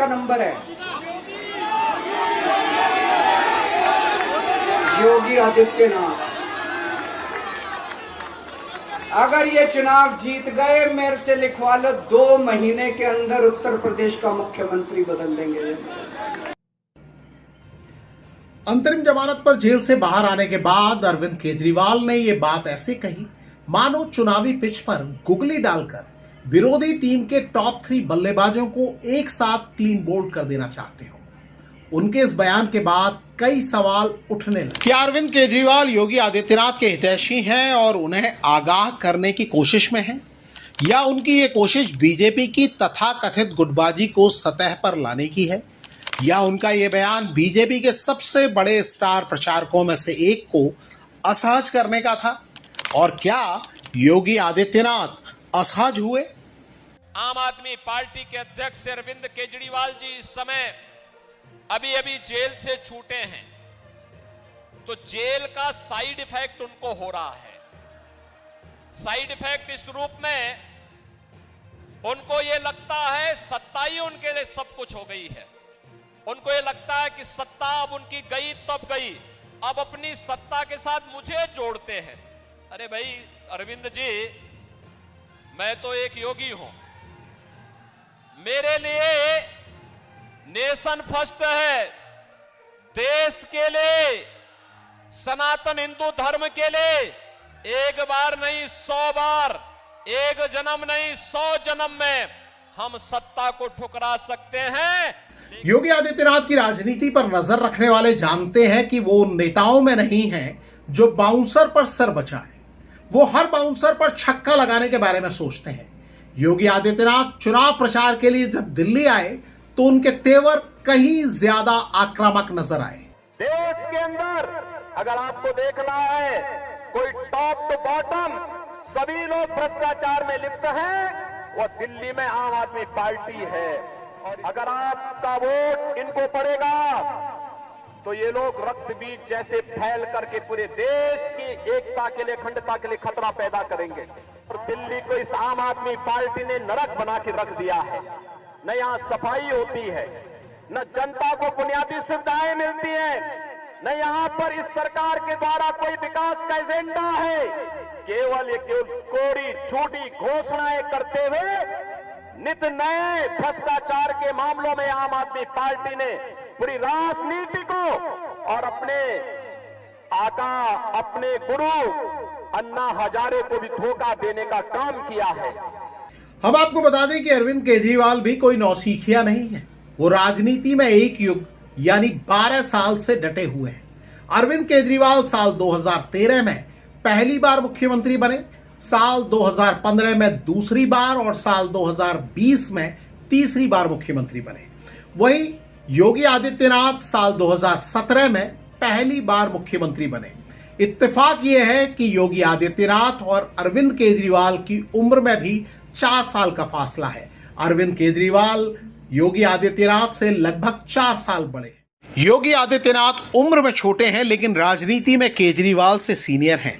किसका नंबर है? योगी आदित्यनाथ। अगर ये चुनाव जीत गए, मेरे से लिखवा लो, 2 महीने के अंदर उत्तर प्रदेश का मुख्यमंत्री बदल देंगे। अंतरिम जमानत पर जेल से बाहर आने के बाद अरविंद केजरीवाल ने ये बात ऐसे कही मानो चुनावी पिच पर गुगली डालकर विरोधी टीम के टॉप 3 बल्लेबाजों को एक साथ क्लीन बोल्ड कर देना चाहते हो। उनके इस बयान के बाद कई सवाल उठने लगे। क्या अरविंद केजरीवाल योगी आदित्यनाथ के हितैषी हैं और उन्हें आगाह करने की कोशिश में हैं, या उनकी ये कोशिश बीजेपी की तथाकथित गुटबाजी को सतह पर लाने की है, या उनका ये बयान बीजेपी के सबसे बड़े स्टार प्रचारकों में से एक को असहज करने का था? और क्या योगी आदित्यनाथ असहज हुए? आम आदमी पार्टी के अध्यक्ष अरविंद केजरीवाल जी इस समय अभी जेल से छूटे हैं, तो जेल का साइड इफेक्ट उनको हो रहा है। साइड इफेक्ट इस रूप में, उनको यह लगता है सत्ता ही उनके लिए सब कुछ हो गई है। उनको ये लगता है कि सत्ता अब उनकी गई तब गई, अब अपनी सत्ता के साथ मुझे जोड़ते हैं। अरे भाई अरविंद जी, मैं तो एक योगी हूं, मेरे लिए नेशन फर्स्ट है, देश के लिए, सनातन हिंदू धर्म के लिए एक बार नहीं 100 बार, एक जन्म नहीं 100 जन्म में हम सत्ता को ठुकरा सकते हैं। योगी आदित्यनाथ की राजनीति पर नजर रखने वाले जानते हैं कि वो उन नेताओं में नहीं हैं जो बाउंसर पर सर बचाए। वो हर बाउंसर पर छक्का लगाने के बारे में सोचते हैं। योगी आदित्यनाथ चुनाव प्रचार के लिए जब दिल्ली आए तो उनके तेवर कहीं ज्यादा आक्रामक नजर आए। देश के अंदर अगर आपको देखना है, कोई टॉप टू बॉटम सभी लोग भ्रष्टाचार में लिप्त हैं, वो दिल्ली में आम आदमी पार्टी है। और अगर आपका वोट इनको पड़ेगा तो ये लोग रक्त बीज जैसे फैल करके पूरे देश की एकता के लिए, अखंडता के लिए खतरा पैदा करेंगे। और दिल्ली को इस आम आदमी पार्टी ने नरक बना के रख दिया है। न यहाँ सफाई होती है, न जनता को बुनियादी सुविधाएं मिलती हैं, न यहाँ पर इस सरकार के द्वारा कोई विकास का एजेंडा है। केवल कोरी झूठी घोषणाएं करते हुए नित नए भ्रष्टाचार के मामलों में आम आदमी पार्टी ने पूरी राजनीति को और अपने आका, अपने गुरु अन्ना हजारे को भी धोखा देने का काम किया है। हम आपको बता दें कि अरविंद केजरीवाल भी कोई नौसिखिया नहीं है। वो राजनीति में एक युग यानी 12 साल से डटे हुए हैं। अरविंद केजरीवाल साल 2013 में पहली बार मुख्यमंत्री बने, साल 2015 में दूसरी बार और साल 2020 में तीसरी बार मुख्यमंत्री बने। वहीं योगी आदित्यनाथ साल 2017 में पहली बार मुख्यमंत्री बने। इत्तेफाक यह है कि योगी आदित्यनाथ और अरविंद केजरीवाल की उम्र में भी 4 साल का फासला है। अरविंद केजरीवाल योगी आदित्यनाथ से लगभग 4 साल बड़े। योगी आदित्यनाथ उम्र में छोटे हैं लेकिन राजनीति में केजरीवाल से सीनियर हैं।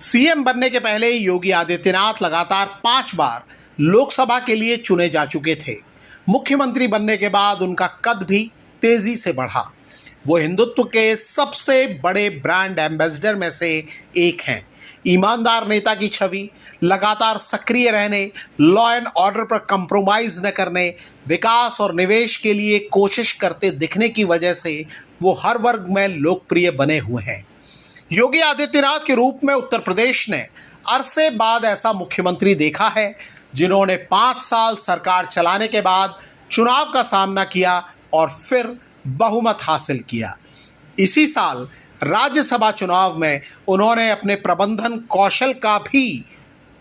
सीएम बनने के पहले योगी आदित्यनाथ लगातार 5 बार लोकसभा के लिए चुने जा चुके थे। मुख्यमंत्री बनने के बाद उनका कद भी तेजी से बढ़ा। वो हिंदुत्व के सबसे बड़े ब्रांड एम्बेसडर में से एक हैं। ईमानदार नेता की छवि, लगातार सक्रिय रहने, लॉ एंड ऑर्डर पर कंप्रोमाइज न करने, विकास और निवेश के लिए कोशिश करते दिखने की वजह से वो हर वर्ग में लोकप्रिय बने हुए हैं। योगी आदित्यनाथ के रूप में उत्तर प्रदेश ने अरसे बाद ऐसा मुख्यमंत्री देखा है जिन्होंने 5 साल सरकार चलाने के बाद चुनाव का सामना किया और फिर बहुमत हासिल किया। इसी साल राज्यसभा चुनाव में उन्होंने अपने प्रबंधन कौशल का भी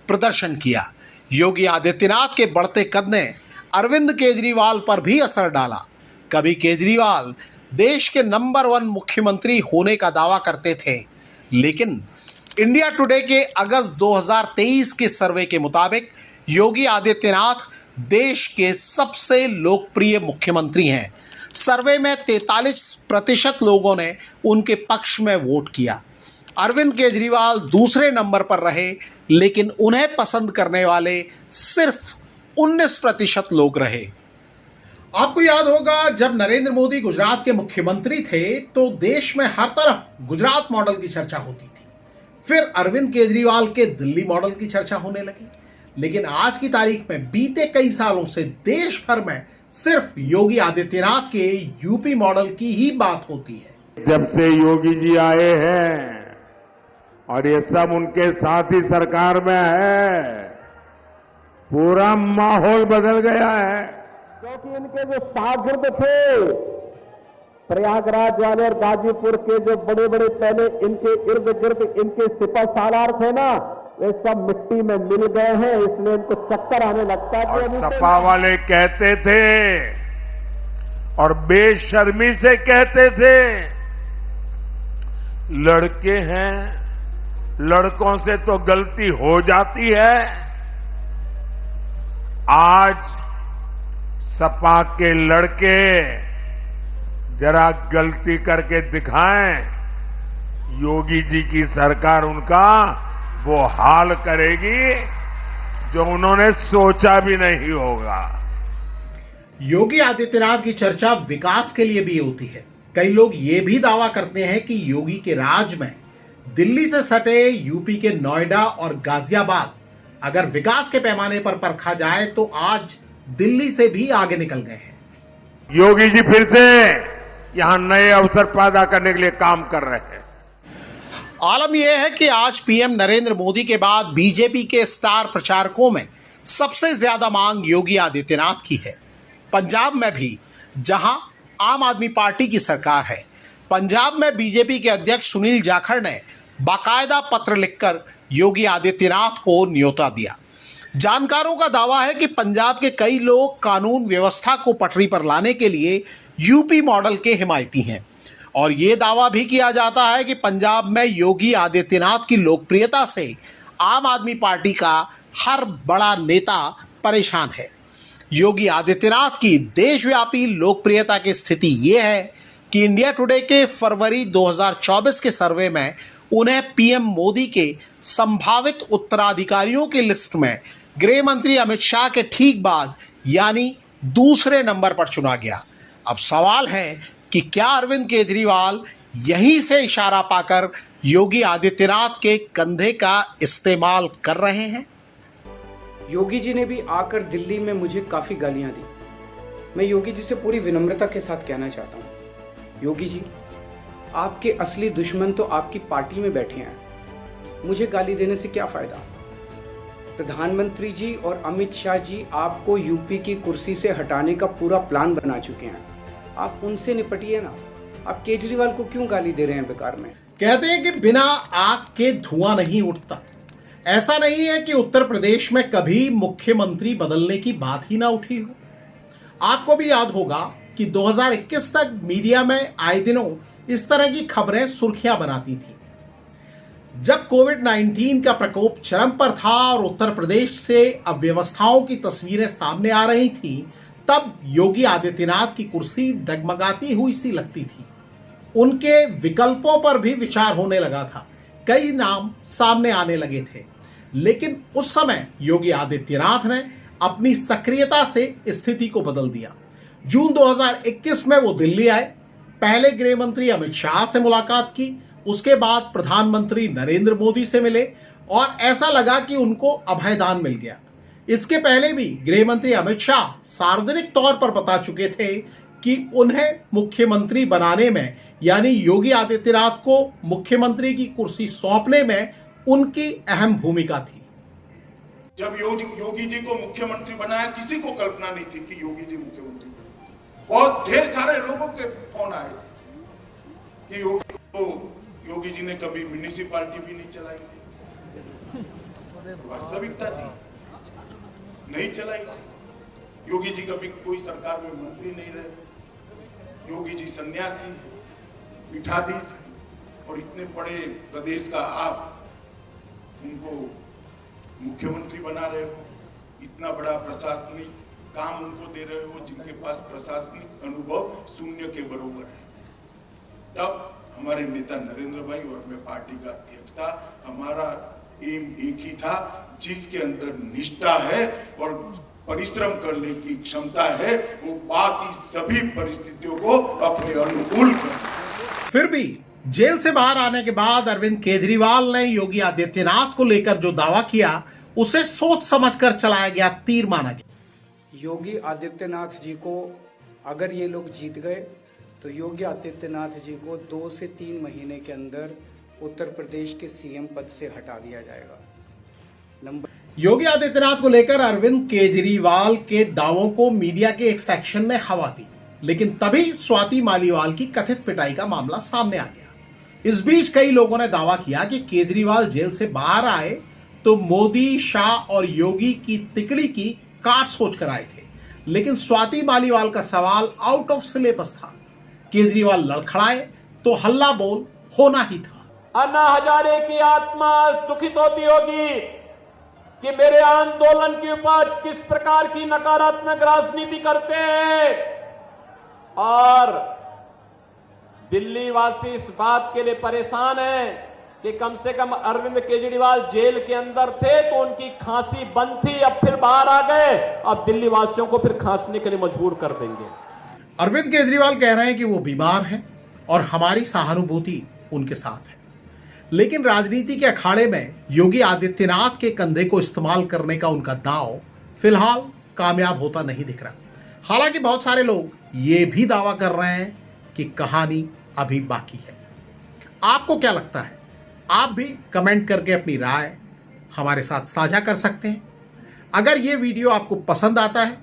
प्रदर्शन किया। योगी आदित्यनाथ के बढ़ते कद ने अरविंद केजरीवाल पर भी असर डाला। कभी केजरीवाल देश के नंबर 1 मुख्यमंत्री होने का दावा करते थे, लेकिन इंडिया टुडे के अगस्त 2023 के सर्वे के मुताबिक योगी आदित्यनाथ देश के सबसे लोकप्रिय मुख्यमंत्री हैं। सर्वे में 43% लोगों ने उनके पक्ष में वोट किया। अरविंद केजरीवाल दूसरे नंबर पर रहे, लेकिन उन्हें पसंद करने वाले सिर्फ 19% लोग रहे। आपको याद होगा जब नरेंद्र मोदी गुजरात के मुख्यमंत्री थे तो देश में हर तरफ गुजरात मॉडल की चर्चा होती थी। फिर अरविंद केजरीवाल के दिल्ली मॉडल की चर्चा होने लगी। लेकिन आज की तारीख में बीते कई सालों से देश भर में सिर्फ योगी आदित्यनाथ के यूपी मॉडल की ही बात होती है। जब से योगी जी आए हैं और ये सब उनके साथ ही सरकार में है, पूरा माहौल बदल गया है। क्योंकि इनके जो शागिर्द थे प्रयागराज वाले और गाजीपुर के जो बड़े बड़े पहले इनके इर्द गिर्द इनके सिपह सालार थे ना, वे सब मिट्टी में मिल गए हैं, इसलिए इनको चक्कर आने लगता है। और सपा वाले कहते थे और बेशर्मी से कहते थे लड़के हैं, लड़कों से तो गलती हो जाती है। आज सपा के लड़के जरा गलती करके दिखाएं, योगी जी की सरकार उनका वो हाल करेगी जो उन्होंने सोचा भी नहीं होगा। योगी आदित्यनाथ की चर्चा विकास के लिए भी होती है। कई लोग ये भी दावा करते हैं कि योगी के राज में दिल्ली से सटे यूपी के नोएडा और गाजियाबाद अगर विकास के पैमाने पर परखा जाए तो आज दिल्ली से भी आगे निकल गए हैं। योगी जी फिर से यहां नए अवसर पैदा करने के लिए काम कर रहे हैं। आलम यह है कि आज पीएम नरेंद्र मोदी के बाद बीजेपी के स्टार प्रचारकों में सबसे ज्यादा मांग योगी आदित्यनाथ की है। पंजाब में भी, जहां आम आदमी पार्टी की सरकार है, पंजाब में बीजेपी के अध्यक्ष सुनील जाखड़ ने बाकायदा पत्र लिखकर योगी आदित्यनाथ को न्योता दिया। जानकारों का दावा है कि पंजाब के कई लोग कानून व्यवस्था को पटरी पर लाने के लिए यूपी मॉडल के हिमायती हैं और ये दावा भी किया जाता है कि पंजाब में योगी आदित्यनाथ की लोकप्रियता से आम आदमी पार्टी का हर बड़ा नेता परेशान है। योगी आदित्यनाथ की देशव्यापी लोकप्रियता की स्थिति ये है कि इंडिया टुडे के फरवरी 2024 के सर्वे में उन्हें पीएम मोदी के संभावित उत्तराधिकारियों की लिस्ट में गृह मंत्री अमित शाह के ठीक बाद यानी दूसरे नंबर पर चुना गया। अब सवाल है कि क्या अरविंद केजरीवाल यहीं से इशारा पाकर योगी आदित्यनाथ के कंधे का इस्तेमाल कर रहे हैं? योगी जी ने भी आकर दिल्ली में मुझे काफी गालियां दी। मैं योगी जी से पूरी विनम्रता के साथ कहना चाहता हूं, योगी जी, आपके असली दुश्मन तो आपकी पार्टी में बैठे हैं। मुझे गाली देने से क्या फायदा? प्रधानमंत्री जी और अमित शाह जी आपको यूपी की कुर्सी से हटाने का पूरा प्लान बना चुके हैं। आप उनसे निपटिए ना। आप केजरीवाल को क्यों गाली दे रहे हैं बेकार में? कहते हैं कि बिना आग के धुआं नहीं उठता। ऐसा नहीं है कि उत्तर प्रदेश में कभी मुख्यमंत्री बदलने की बात ही ना उठी हो। आपको भी याद होगा कि 2021 तक मीडिया में आए दिनों इस तरह की खबरें सुर्खियां बनाती थी। जब कोविड-19 का प्रकोप चरम पर था और उत्तर प्रदेश से अव्यवस्थाओं की तस्वीरें सामने आ रही थी, तब योगी आदित्यनाथ की कुर्सी डगमगाती हुई सी लगती थी। उनके विकल्पों पर भी विचार होने लगा था। कई नाम सामने आने लगे थे, लेकिन उस समय योगी आदित्यनाथ ने अपनी सक्रियता से स्थिति को बदल दिया। जून 2021 में वो दिल्ली आए, पहले गृह मंत्री अमित शाह से मुलाकात की, उसके बाद प्रधानमंत्री नरेंद्र मोदी से मिले और ऐसा लगा कि उनको अभयदान मिल गया। इसके पहले भी गृह मंत्री अमित शाह सार्वजनिक तौर पर बता चुके थे कि उन्हें मुख्यमंत्री बनाने में यानी योगी आदित्यनाथ को मुख्यमंत्री की कुर्सी सौंपने में उनकी अहम भूमिका थी। जब योगी जी को मुख्यमंत्री बनाया, किसी को कल्पना नहीं थी कि योगी जी मुख्यमंत्री बने। बहुत ढेर सारे लोगों के फोन आए थे कि योगी जी ने कभी म्युनिसिपैलिटी भी नहीं चलाई। वास्तविकता थी, नहीं चलाई। योगी जी कभी कोई सरकार में मंत्री नहीं रहे। योगी जी सन्यासी, पीठाधीश और इतने बड़े प्रदेश का आप उनको मुख्यमंत्री बना रहे हो, इतना बड़ा प्रशासनिक काम उनको दे रहे हो जिनके पास प्रशासनिक अनुभव शून्य के बराबर है। तब हमारे नेता नरेंद्र भाई और मैं पार्टी का अध्यक्ष था, हमारा एम एक ही था, जिसके अंदर निष्ठा है और परिश्रम करने की क्षमता है, वो बाकी सभी परिस्थितियों को अपने अनुकूल कर। फिर भी जेल से बाहर आने के बाद अरविंद केजरीवाल ने योगी आदित्यनाथ को लेकर जो दावा किया उसे सोच समझकर चलाया गया तीर माना गया। योगी आदित्यनाथ जी को अगर ये लोग जीत गए तो योगी आदित्यनाथ जी को 2 से 3 महीने के अंदर उत्तर प्रदेश के सीएम पद से हटा दिया जाएगा। योगी आदित्यनाथ को लेकर अरविंद केजरीवाल के दावों को मीडिया के एक सेक्शन ने हवा दी, लेकिन तभी स्वाति मालीवाल की कथित पिटाई का मामला सामने आ गया। इस बीच कई लोगों ने दावा किया कि केजरीवाल जेल से बाहर आए तो मोदी, शाह और योगी की तिकड़ी की काट सोच कर आए थे, लेकिन स्वाति मालीवाल का सवाल आउट ऑफ सिलेबस था। केजरीवाल लड़खड़ाए तो हल्ला बोल होना ही था। अन्ना हजारे की आत्मा दुखित होती होगी कि मेरे आंदोलन की उपज किस प्रकार की नकारात्मक राजनीति करते हैं, और दिल्ली वासी इस बात के लिए परेशान हैं कि कम से कम अरविंद केजरीवाल जेल के अंदर थे तो उनकी खांसी बंद थी, अब फिर बाहर आ गए, अब दिल्ली वासियों को फिर खांसने के लिए मजबूर कर देंगे। अरविंद केजरीवाल कह रहे हैं कि वो बीमार हैं और हमारी सहानुभूति उनके साथ है, लेकिन राजनीति के अखाड़े में योगी आदित्यनाथ के कंधे को इस्तेमाल करने का उनका दांव फिलहाल कामयाब होता नहीं दिख रहा। हालांकि बहुत सारे लोग ये भी दावा कर रहे हैं कि कहानी अभी बाकी है। आपको क्या लगता है? आप भी कमेंट करके अपनी राय हमारे साथ साझा कर सकते हैं। अगर ये वीडियो आपको पसंद आता है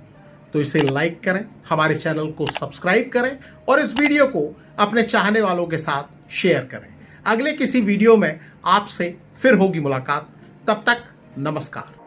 तो इसे लाइक करें, हमारे चैनल को सब्सक्राइब करें और इस वीडियो को अपने चाहने वालों के साथ शेयर करें। अगले किसी वीडियो में आपसे फिर होगी मुलाकात। तब तक नमस्कार।